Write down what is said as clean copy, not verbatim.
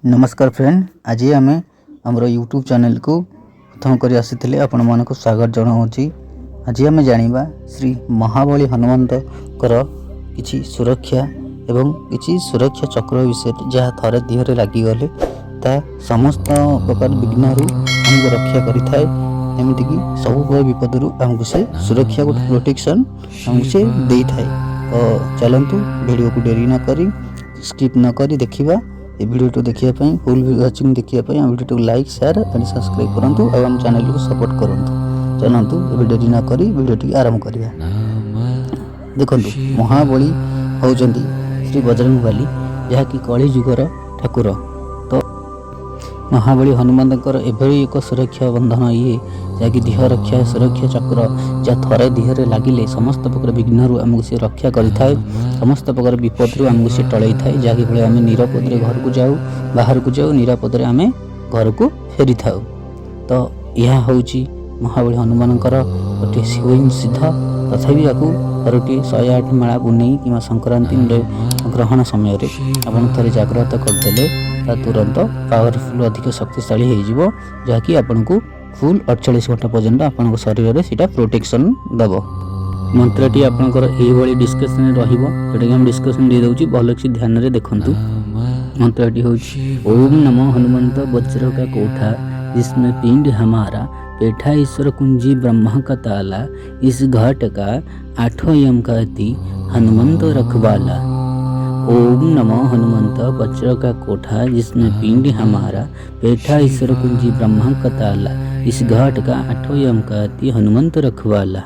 नमस्कार फ्रेंड, आज आम आमर यूट्यूब चैनल को प्रथम कर आसी आपण मानक स्वागत जनाऊँगी। आज आम जाना श्री महाबली हनुमंतर किसी सुरक्षा एवं किसी सुरक्षा चक्र विषय जहाँ थरे देहरे लगिगले ता समस्त प्रकार विघ्न आमको रक्षा करें। एमतीक सब विपद आमको से सुरक्षा गोटे प्रोटेक्शन आमको से दे थाए। तो चलतु वीडियो को डेरी न करी स्किप न करी देखिबा। ये वीडियो देखिए फुल वाचिंग देखिए आम video like share and subscribe करूँ और आम चैनल को सपोर्ट करूँ। चलतु ये डेरी न करी वीडियो आरंभ करिया। देखो महाबली होउचंदी श्री बजरंगबली जहाँकि कली जुगर ठाकुर। तो महाबली हनुमंतर एभली एक सुरक्षा बंधन ये जहाँकि देह रक्षा सुरक्षा चक्र जहाँ थरे देहरे लगिले समस्त प्रकार विघ्न आमको से रक्षा करें। समस्त प्रकार विपद आमको से टल थाए जहाँकि आम निरापद घर को जाऊ बाहर को जाऊ निरापद आम घर को फेरी था। तो यह हूँ महाबली हनुमानकर गोटे स्वयं सिद्ध तथापि आपको हरटी 108 मेला पुनई कि संक्रांति ग्रहण समय आपन थे जाग्रत करदे तुरंत पावरफुल अधिक शक्तिशाली हो जहाँकि आपन को फुल 48 घंटा पर्यंत आपन शरीर में सीटा प्रोटेक्शन दब। मंत्रटी आपंकर ये डिस्कसन रही डिस्कसन दे दूँ भल से ध्यान में देखूँ। मंत्रटी हूँ ओम नमो हनुमंत वज्र का कोठा जिसमें पिंड हमारा पेठा ईश्वर कुंजी ब्रह्मा का ताला इस घाट का 8 यम का अति हनुमंत रखवाला। ओम नमो हनुमंत वज्र का कोठा जिसमें पिंड हमारा पेठा ईश्वर कुंजी ब्रह्मा का ताला इस घाट का 8 यम का अति हनुमंत रखवाला।